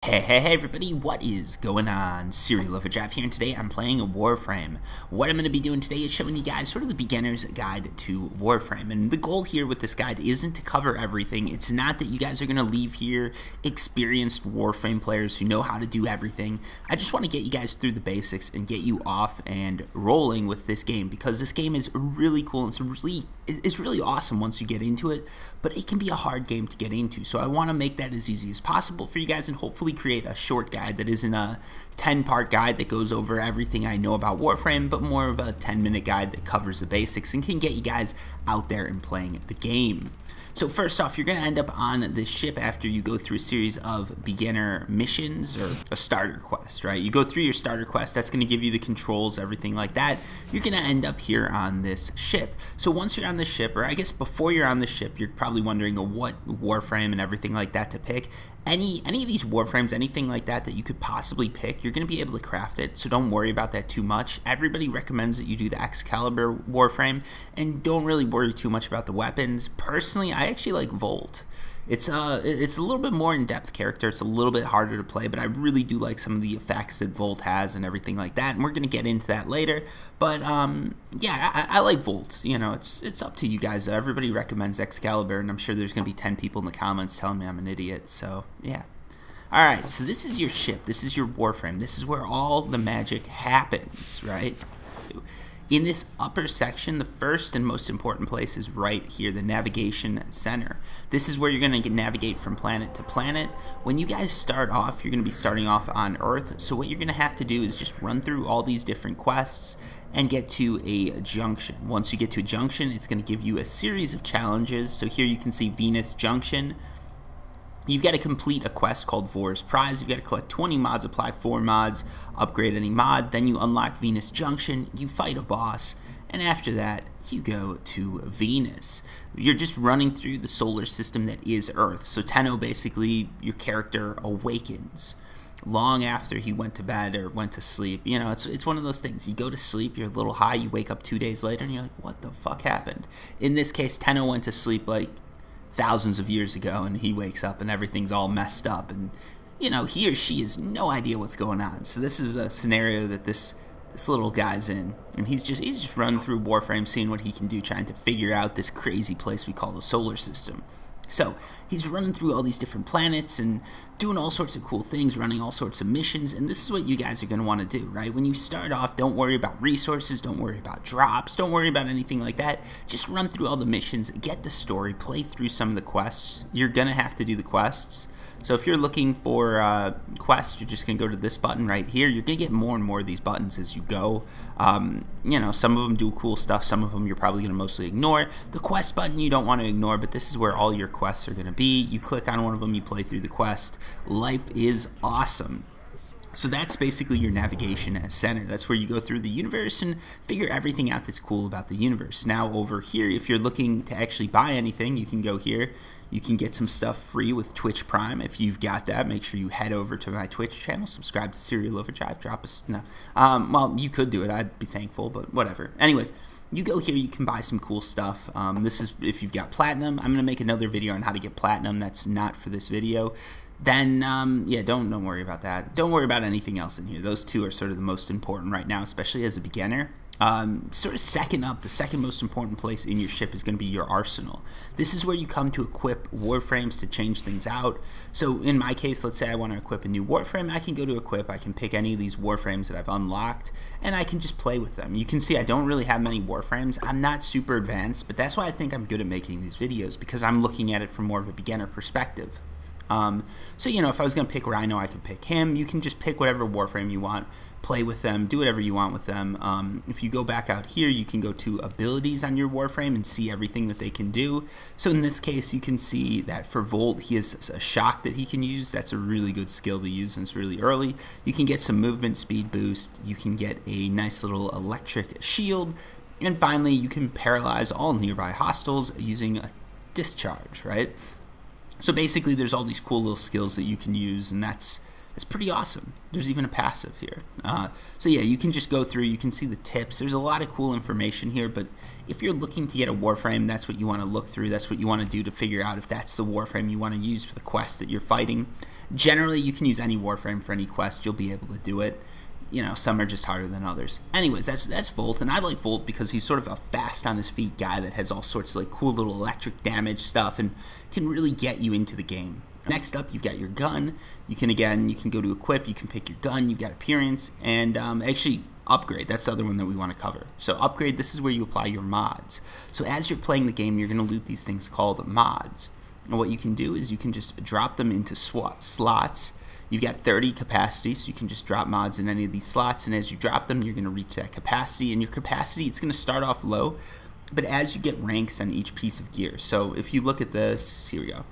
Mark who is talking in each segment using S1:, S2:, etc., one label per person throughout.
S1: Hey everybody, what is going on? Serial Overdraft here, and today I'm playing a Warframe. What I'm going to be doing today is showing you guys sort of the beginner's guide to Warframe, and the goal here with this guide isn't to cover everything. It's not that you guys are going to leave here experienced Warframe players who know how to do everything. I just want to get you guys through the basics and get you off and rolling with this game, because this game is really cool and it's really awesome once you get into it, but it can be a hard game to get into, so I want to make that as easy as possible for you guys and hopefully create a short guide that isn't a 10-part guide that goes over everything I know about Warframe, but more of a 10-minute guide that covers the basics and can get you guys out there and playing the game. So first off, you're going to end up on this ship after you go through a series of beginner missions or a starter quest, right? You go through your starter quest, that's going to give you the controls, everything like that. You're going to end up here on this ship. So once you're on the ship, or I guess before you're on the ship, you're probably wondering what Warframe and everything like that to pick. Any of these Warframes, anything like that you could possibly pick, you're going to be able to craft it, so don't worry about that too much. Everybody recommends that you do the Excalibur Warframe, and don't really worry too much about the weapons. Personally, I actually like Volt. It's a little bit more in-depth character, it's a little bit harder to play, but I really do like some of the effects that Volt has and everything like that, and we're going to get into that later. But yeah, I like Volt. You know, it's up to you guys. Everybody recommends Excalibur, and I'm sure there's going to be 10 people in the comments telling me I'm an idiot, so yeah. Alright, so this is your ship, this is your Warframe, this is where all the magic happens, right? In this upper section, the first and most important place is right here, the navigation center. This is where you're going to navigate from planet to planet. When you guys start off, you're going to be starting off on Earth, so what you're going to have to do is just run through all these different quests and get to a junction. Once you get to a junction, it's going to give you a series of challenges. So here you can see Venus Junction. You've got to complete a quest called Vor's Prize. You've got to collect 20 mods, apply 4 mods, upgrade any mod, then you unlock Venus Junction, you fight a boss, and after that, you go to Venus. You're just running through the solar system that is Earth. So Tenno, basically, your character awakens long after he went to bed or went to sleep. You know, it's one of those things. You go to sleep, you're a little high, you wake up 2 days later, and you're like, what the fuck happened? In this case, Tenno went to sleep like thousands of years ago, and he wakes up and everything's all messed up, and you know, he or she has no idea what's going on. So this is a scenario that this little guy's in, and he's just running through Warframe, seeing what he can do, trying to figure out this crazy place we call the solar system. So he's running through all these different planets and doing all sorts of cool things, running all sorts of missions, and this is what you guys are going to want to do, right? When you start off, don't worry about resources, don't worry about drops, don't worry about anything like that. Just run through all the missions, get the story, play through some of the quests. You're going to have to do the quests. So if you're looking for quests, you're just going to go to this button right here. You're going to get more and more of these buttons as you go. You know, some of them do cool stuff, some of them you're probably going to mostly ignore. The quest button you don't want to ignore, but this is where all your quests are going to be. You click on one of them, you play through the quest. Life is awesome. So that's basically your navigation center. That's where you go through the universe and figure everything out that's cool about the universe. Now over here, if you're looking to actually buy anything, you can go here. You can get some stuff free with Twitch Prime. If you've got that, make sure you head over to my Twitch channel, subscribe to Serial Overdrive, drop us, no. Well, you could do it, I'd be thankful, but whatever. Anyways, you go here, you can buy some cool stuff. This is if you've got Platinum. I'm going to make another video on how to get Platinum. That's not for this video. Then, yeah, don't worry about that. Don't worry about anything else in here. Those two are sort of the most important right now, especially as a beginner. Sort of second up, the second most important place in your ship is going to be your arsenal. This is where you come to equip Warframes to change things out. So in my case, let's say I want to equip a new Warframe, I can go to equip, I can pick any of these Warframes that I've unlocked, and I can just play with them. You can see I don't really have many Warframes. I'm not super advanced, but that's why I think I'm good at making these videos, because I'm looking at it from more of a beginner perspective. So, you know, if I was going to pick Rhino, I could pick him. You can just pick whatever Warframe you want, play with them, do whatever you want with them. If you go back out here, you can go to abilities on your Warframe and see everything that they can do. So in this case, you can see that for Volt, he has a shock that he can use. That's a really good skill to use, and it's really early. You can get some movement speed boost. You can get a nice little electric shield. And finally, you can paralyze all nearby hostiles using a discharge, right? So basically, there's all these cool little skills that you can use, and that's It's pretty awesome. There's even a passive here. So yeah, you can just go through, you can see the tips. There's a lot of cool information here, but if you're looking to get a Warframe, that's what you want to look through. That's what you want to do to figure out if that's the Warframe you want to use for the quest that you're fighting. Generally, you can use any Warframe for any quest. You'll be able to do it. You know, some are just harder than others. Anyways, that's Volt, and I like Volt because he's sort of a fast on his feet guy that has all sorts of like cool little electric damage stuff and can really get you into the game. Next up, you've got your gun. You can go to equip, you can pick your gun, you've got appearance, and actually upgrade. That's the other one that we want to cover. So upgrade, this is where you apply your mods. So as you're playing the game, you're going to loot these things called mods. And what you can do is you can just drop them into slots. You've got 30 capacity, so you can just drop mods in any of these slots, and as you drop them, you're going to reach that capacity, and your capacity, it's going to start off low, but as you get ranks on each piece of gear. So if you look at this, here we go.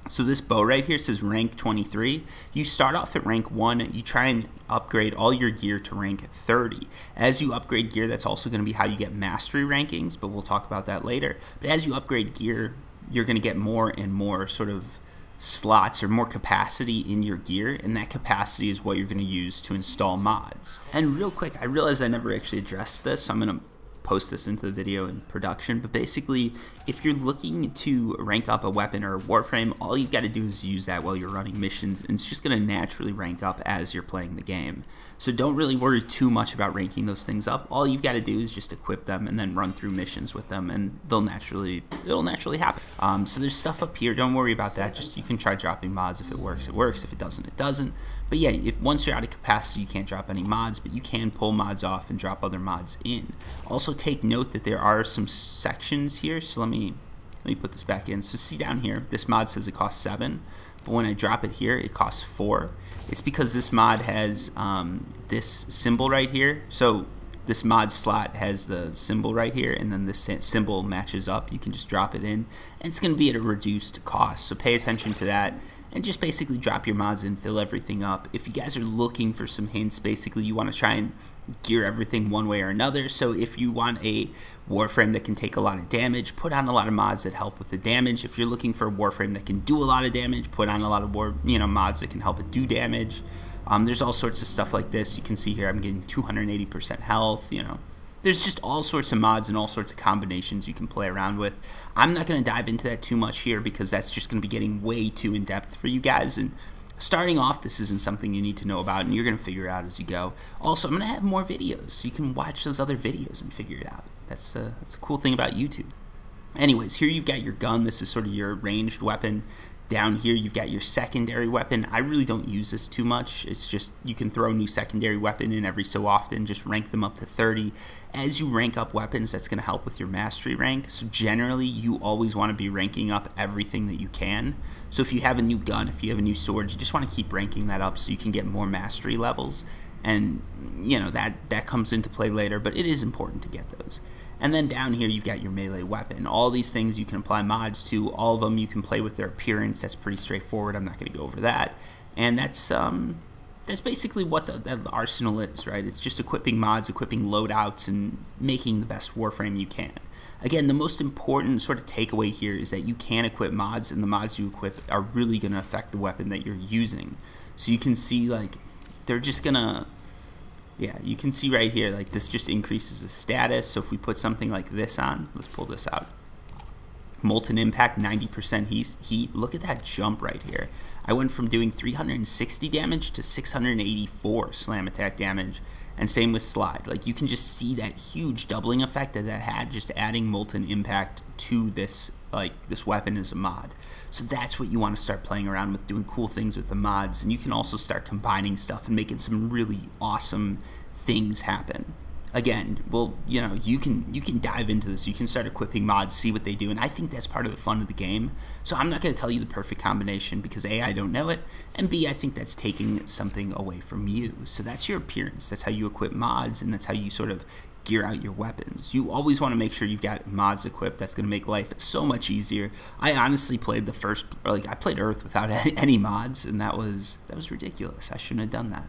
S1: So this bow right here says rank 23. You start off at rank 1. You try and upgrade all your gear to rank 30. As you upgrade gear, that's also going to be how you get mastery rankings, but we'll talk about that later. But as you upgrade gear, you're going to get more and more sort of slots or more capacity in your gear, and that capacity is what you're going to use to install mods. And real quick, I realize I never actually addressed this, so I'm going to post this into the video in production, but basically if you're looking to rank up a weapon or a Warframe, all you've got to do is use that while you're running missions, and it's just going to naturally rank up as you're playing the game. So don't really worry too much about ranking those things up. All you've got to do is just equip them and then run through missions with them, and it'll naturally happen. So there's stuff up here, don't worry about that. Just you can try dropping mods. If it works, it works. If it doesn't, it doesn't. But yeah, if once you're out of capacity, you can't drop any mods, but you can pull mods off and drop other mods in. Also take note that there are some sections here, so let me put this back in. So see down here, this mod says it costs 7, but when I drop it here, it costs 4. It's because this mod has this symbol right here. So this mod slot has the symbol right here, and then this symbol matches up. You can just drop it in, and it's going to be at a reduced cost. So pay attention to that, and just basically drop your mods in, fill everything up. If you guys are looking for some hints, basically you want to try and gear everything one way or another. So if you want a Warframe that can take a lot of damage, put on a lot of mods that help with the damage. If you're looking for a Warframe that can do a lot of damage, put on a lot of mods that can help it do damage. There's all sorts of stuff like this. You can see here I'm getting 280% health, There's just all sorts of mods and all sorts of combinations you can play around with. I'm not going to dive into that too much here because that's just going to be getting way too in-depth for you guys. And starting off, this isn't something you need to know about, and you're going to figure it out as you go. Also, I'm going to have more videos, so you can watch those other videos and figure it out. That's a cool thing about YouTube. Anyways, here you've got your gun. This is sort of your ranged weapon. Down here you've got your secondary weapon. I really don't use this too much. It's just you can throw a new secondary weapon in every so often, just rank them up to 30. As you rank up weapons, that's going to help with your mastery rank. So generally you always want to be ranking up everything that you can. So if you have a new gun, if you have a new sword, you just want to keep ranking that up so you can get more mastery levels. And that comes into play later, but it is important to get those. And then down here you've got your melee weapon. All these things you can apply mods to. All of them you can play with their appearance. That's pretty straightforward. I'm not going to go over that. And that's basically what the arsenal is, right? It's just equipping mods, equipping loadouts, and making the best Warframe you can. Again, the most important sort of takeaway here is that you can equip mods, and the mods you equip are really going to affect the weapon that you're using. So you can see, like, they're just going to... Yeah, you can see right here, like this just increases the status. So if we put something like this on, let's pull this out. Molten Impact, 90% heat. Look at that jump right here. I went from doing 360 damage to 684 slam attack damage. And same with Slide. Like you can just see that huge doubling effect that had just adding Molten Impact to this weapon as a mod. So that's what you want to start playing around with, doing cool things with the mods, and you can also start combining stuff and making some really awesome things happen. Again, well, you can dive into this. You can start equipping mods, see what they do, and I think that's part of the fun of the game. So I'm not going to tell you the perfect combination because A, I don't know it, and B, I think that's taking something away from you. So that's your appearance. That's how you equip mods, and that's how you sort of gear out your weapons. You always want to make sure you've got mods equipped. That's going to make life so much easier. I honestly played I played Earth without any mods, and that was ridiculous. I shouldn't have done that.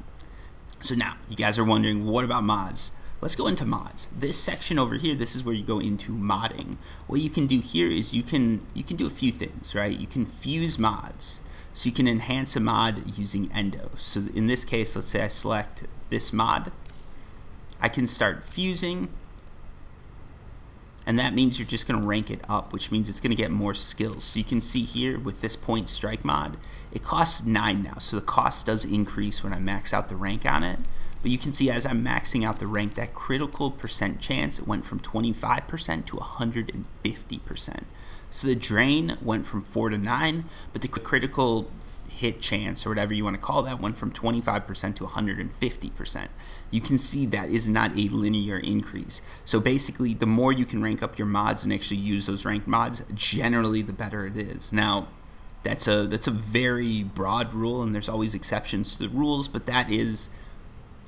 S1: So now you guys are wondering, what about mods? Let's go into mods. This section over here, this is where you go into modding. What you can do here is you can do a few things, right? You can fuse mods. So you can enhance a mod using endo. So in this case, let's say I select this mod. I can start fusing, and that means you're just going to rank it up, which means it's going to get more skills. So you can see here with this point strike mod, it costs 9 now, so the cost does increase when I max out the rank on it. But you can see as I'm maxing out the rank, that critical percent chance, it went from 25% to 150%. So the drain went from 4 to 9, but the critical hit chance, or whatever you want to call that, went from 25% to 150%. You can see that is not a linear increase. So basically, the more you can rank up your mods and actually use those ranked mods, generally the better it is. Now, that's a very broad rule, and there's always exceptions to the rules, but that is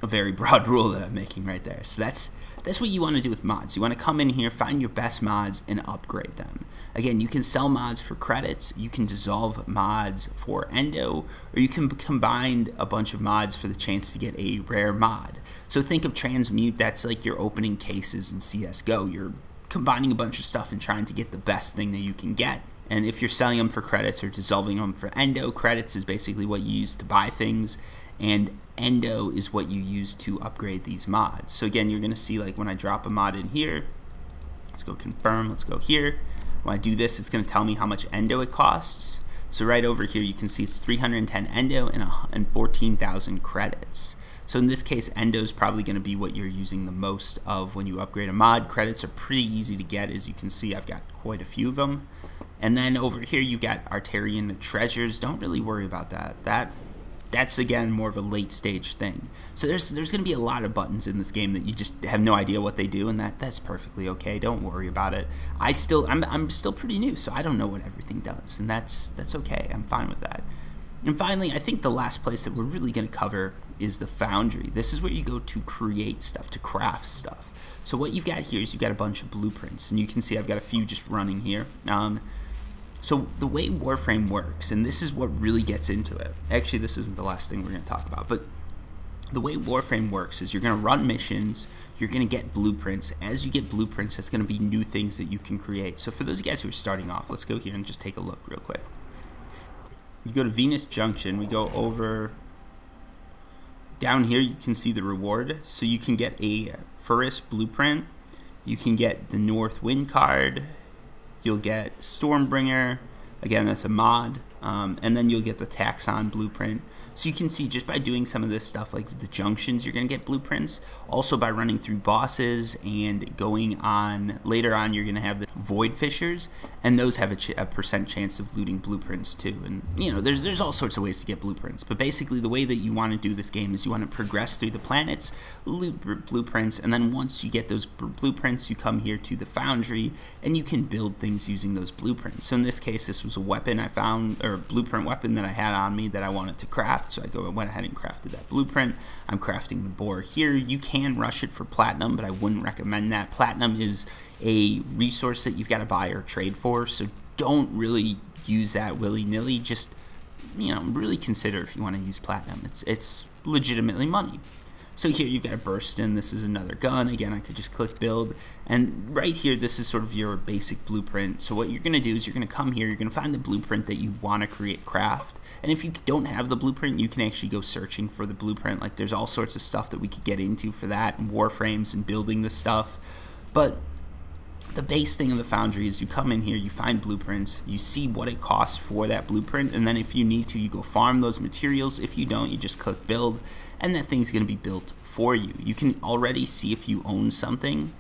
S1: a very broad rule that I'm making right there. So that's what you want to do with mods. You want to come in here, find your best mods, and upgrade them. Again, you can sell mods for credits, you can dissolve mods for endo, or you can combine a bunch of mods for the chance to get a rare mod. So think of transmute, that's like your opening cases in CSGO. You're combining a bunch of stuff and trying to get the best thing that you can get. And if you're selling them for credits or dissolving them for endo, credits is basically what you use to buy things, and endo is what you use to upgrade these mods. So again, you're going to see, like, when I drop a mod in here, let's go confirm, let's go here. When I do this, it's going to tell me how much endo it costs. So right over here, you can see it's 310 endo and 14,000 credits. So in this case, endo is probably going to be what you're using the most of when you upgrade a mod. Credits are pretty easy to get, as you can see. I've got quite a few of them. And then over here, you've got Arterian treasures. Don't really worry about that. That's again more of a late stage thing. So there's going to be a lot of buttons in this game that you just have no idea what they do, and that's perfectly okay. Don't worry about it. I'm still pretty new, so I don't know what everything does, and that's okay. I'm fine with that. And finally, I think the last place that we're really going to cover is the Foundry. This is where you go to create stuff, to craft stuff. So what you've got here is you've got a bunch of blueprints, and you can see I've got a few just running here. So the way Warframe works, and this is what really gets into it. Actually, this isn't the last thing we're going to talk about, but the way Warframe works is you're going to run missions, you're going to get blueprints. As you get blueprints, that's going to be new things that you can create. So for those guys who are starting off, let's go here and just take a look real quick. You go to Venus Junction, we go over down here, you can see the reward. So you can get a Furris blueprint, you can get the North Wind card, you'll get Stormbringer, again that's a mod, and then you'll get the Taxon blueprint. So you can see just by doing some of this stuff, like the junctions, you're going to get blueprints. Also by running through bosses and going on, later on you're going to have the Void Fishers, and those have a percent chance of looting blueprints too. And you know, there's all sorts of ways to get blueprints, but basically the way that you want to do this game is you want to progress through the planets, loot blueprints, and then once you get those blueprints, you come here to the Foundry, and you can build things using those blueprints. So in this case, this was a weapon I found, or a blueprint weapon that I had on me that I wanted to craft. So I went ahead and crafted that blueprint. I'm crafting the boar here. You can rush it for platinum, but I wouldn't recommend that. Platinum is a resource that you've got to buy or trade for, so don't really use that willy-nilly. Just, you know, really consider if you want to use platinum. It's legitimately money. So here you've got a Burston. This is another gun. Again, I could just click build, and right here this is sort of your basic blueprint. So what you're going to do is you're going to come here, you're going to find the blueprint that you want to create craft, and if you don't have the blueprint, you can actually go searching for the blueprint. Like, there's all sorts of stuff that we could get into for that, and warframes and building this stuff. But the base thing of the Foundry is you come in here, you find blueprints, you see what it costs for that blueprint, and then if you need to, you go farm those materials. If you don't, you just click build, and that thing's going to be built for you. You can already see if you own something,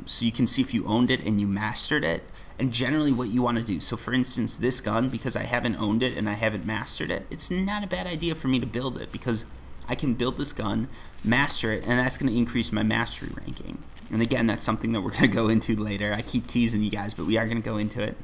S1: so you can see if you owned it and you mastered it, and generally what you want to do. So for instance, this gun, because I haven't owned it and I haven't mastered it, it's not a bad idea for me to build it, because I can build this gun, master it, and that's going to increase my mastery ranking. And again, that's something that we're going to go into later. I keep teasing you guys, but we are going to go into it.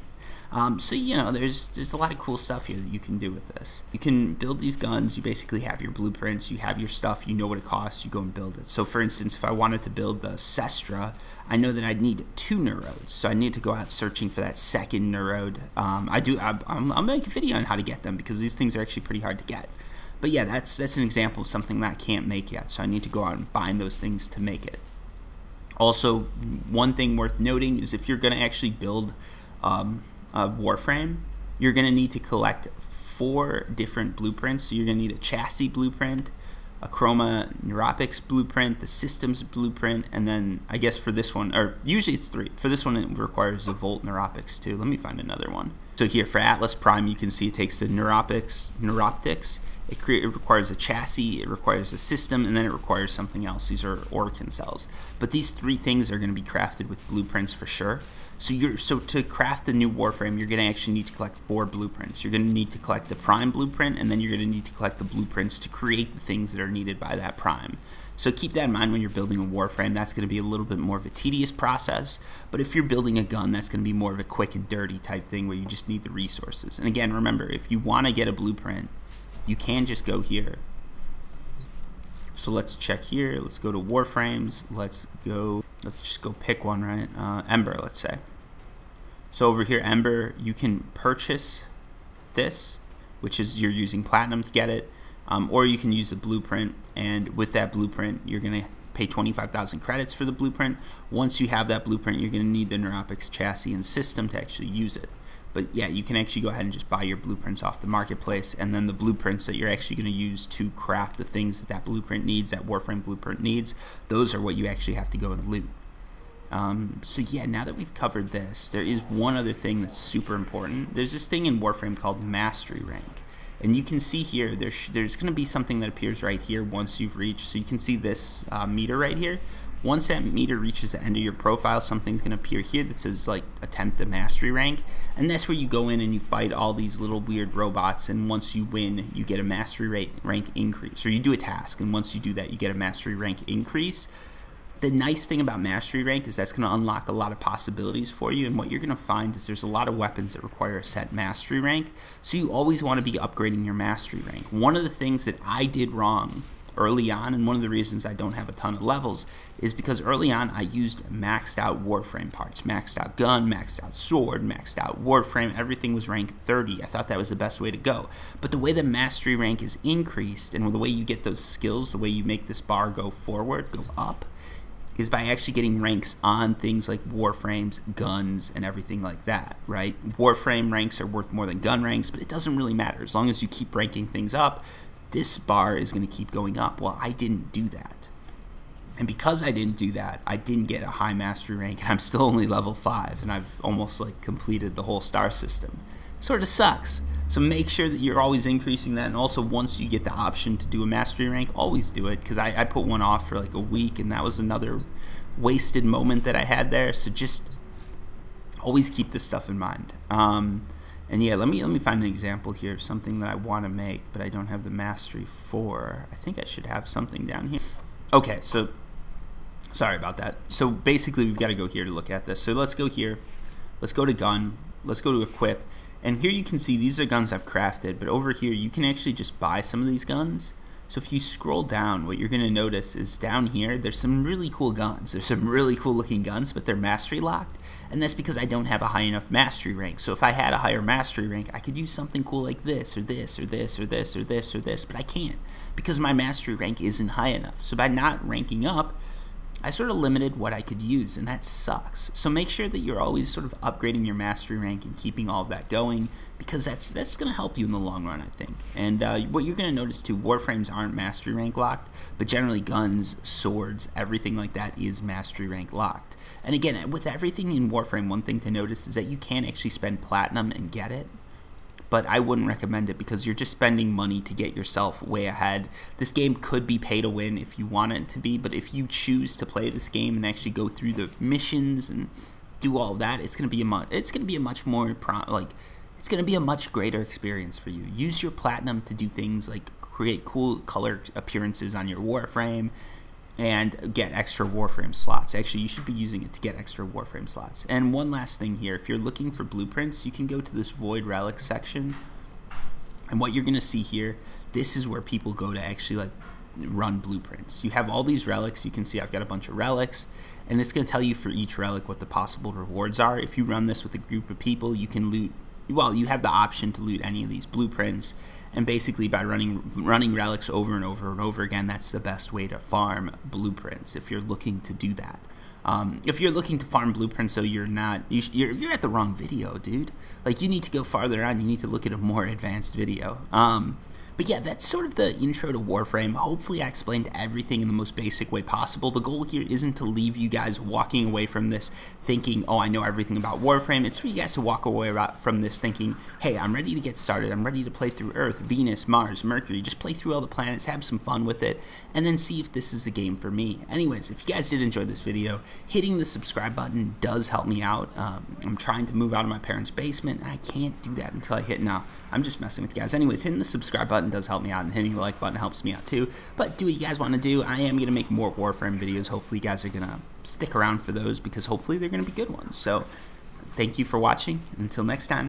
S1: So, you know, there's a lot of cool stuff here that you can do with this. You can build these guns, you basically have your blueprints, you have your stuff, you know what it costs, you go and build it. So for instance, if I wanted to build the Sestra, I know that I'd need 2 neurodes, so I need to go out searching for that second neurode. I'll make a video on how to get them, because these things are actually pretty hard to get. But yeah, that's an example of something that I can't make yet, so I need to go out and find those things to make it. Also, one thing worth noting is if you're going to actually build a Warframe, you're going to need to collect 4 different blueprints. So you're going to need a chassis blueprint, a chroma neuropics blueprint, the systems blueprint, and then I guess for this one, or usually it's 3. For this one, it requires a volt neuropics too. Let me find another one. So here for Atlas Prime, you can see it takes the neuroptics. It requires a chassis, it requires a system, and then it requires something else. These are Orkin cells. But these 3 things are going to be crafted with blueprints for sure. So to craft a new Warframe, you're going to actually need to collect 4 blueprints. You're going to need to collect the Prime blueprint, and then you're going to need to collect the blueprints to create the things that are needed by that Prime. So keep that in mind when you're building a Warframe. That's going to be a little bit more of a tedious process, but if you're building a gun, that's going to be more of a quick and dirty type thing where you just need the resources. And again, remember, if you want to get a blueprint, you can just go here. So let's check here. Let's go to Warframes. Let's just go pick one, right? Ember, let's say. So over here, Ember, you can purchase this, which is you're using platinum to get it, or you can use the blueprint, and with that blueprint, you're going to pay 25,000 credits for the blueprint. Once you have that blueprint, you're going to need the neuropics chassis and system to actually use it. But yeah, you can actually go ahead and just buy your blueprints off the marketplace, and then the blueprints that you're actually going to use to craft the things that that blueprint needs, that Warframe blueprint needs, those are what you actually have to go and loot. So yeah, now that we've covered this, there is one other thing that's super important. There's this thing in Warframe called Mastery Rank. And you can see here, there's going to be something that appears right here once you've reached, so you can see this meter right here. Once that meter reaches the end of your profile, something's going to appear here that says like attempt a mastery rank, and that's where you go in and you fight all these little weird robots, and once you win, you get a mastery rank increase, or you do a task, and once you do that, you get a mastery rank increase. The nice thing about mastery rank is that's going to unlock a lot of possibilities for you, and what you're going to find is there's a lot of weapons that require a set mastery rank, so you always want to be upgrading your mastery rank. One of the things that I did wrong early on, and one of the reasons I don't have a ton of levels, is because early on I used maxed out Warframe parts, maxed out gun, maxed out sword, maxed out Warframe, everything was rank 30. I thought that was the best way to go. But the way the mastery rank is increased, and the way you get those skills, the way you make this bar go forward, go up, is by actually getting ranks on things like Warframes, guns, and everything like that, right? Warframe ranks are worth more than gun ranks, but it doesn't really matter. As long as you keep ranking things up, this bar is going to keep going up. Well, I didn't do that. And because I didn't do that, I didn't get a high mastery rank, and I'm still only level 5, and I've almost like completed the whole star system. Sort of sucks. So make sure that you're always increasing that, and also once you get the option to do a mastery rank, always do it, because I put one off for like a week, and that was another wasted moment that I had there. So just always keep this stuff in mind. And yeah, let me find an example here of something that I want to make, but I don't have the mastery for. I think I should have something down here. Okay, so sorry about that. So basically, we've got to go here to look at this. So let's go here. Let's go to gun. Let's go to equip. And here you can see these are guns I've crafted, but over here you can actually just buy some of these guns. So if you scroll down, what you're going to notice is down here, there's some really cool guns. There's some really cool looking guns, but they're mastery locked. And that's because I don't have a high enough mastery rank. So if I had a higher mastery rank, I could use something cool like this, or this, or this, or this, or this, or this, but I can't because my mastery rank isn't high enough. So by not ranking up, I sort of limited what I could use, and that sucks. So make sure that you're always sort of upgrading your mastery rank and keeping all of that going, because that's going to help you in the long run, I think. And what you're going to notice too, Warframes aren't mastery rank locked, but generally guns, swords, everything like that is mastery rank locked. And again, with everything in Warframe, one thing to notice is that you can actually spend platinum and get it. But I wouldn't recommend it because you're just spending money to get yourself way ahead. This game could be pay to win if you want it to be, but if you choose to play this game and actually go through the missions and do all of that, it's going to be a much greater experience for you. Use your platinum to do things like create cool color appearances on your Warframe and get extra Warframe slots. Actually, you should be using it to get extra Warframe slots. And one last thing here, if you're looking for blueprints, you can go to this Void Relics section. And what you're going to see here, this is where people go to actually like run blueprints. You have all these relics. You can see I've got a bunch of relics, and it's going to tell you for each relic what the possible rewards are. If you run this with a group of people, you can loot, well, you have the option to loot any of these blueprints, and basically by running relics over and over and over again, that's the best way to farm blueprints if you're looking to do that. If you're looking to farm blueprints, so you're not, you're at the wrong video, dude. Like, you need to go farther on. You need to look at a more advanced video. But yeah, that's sort of the intro to Warframe. Hopefully I explained everything in the most basic way possible. The goal here isn't to leave you guys walking away from this thinking, oh, I know everything about Warframe. It's for you guys to walk away from this thinking, hey, I'm ready to get started. I'm ready to play through Earth, Venus, Mars, Mercury. Just play through all the planets, have some fun with it, and then see if this is a game for me. Anyways, if you guys did enjoy this video, hitting the subscribe button does help me out. I'm trying to move out of my parents' basement, and I can't do that until I hit now. I'm just messing with you guys. Anyways, hitting the subscribe button does help me out, and hitting the like button helps me out too. But do what you guys want to do. I am going to make more Warframe videos. Hopefully you guys are going to stick around for those, because hopefully they're going to be good ones. So thank you for watching. Until next time.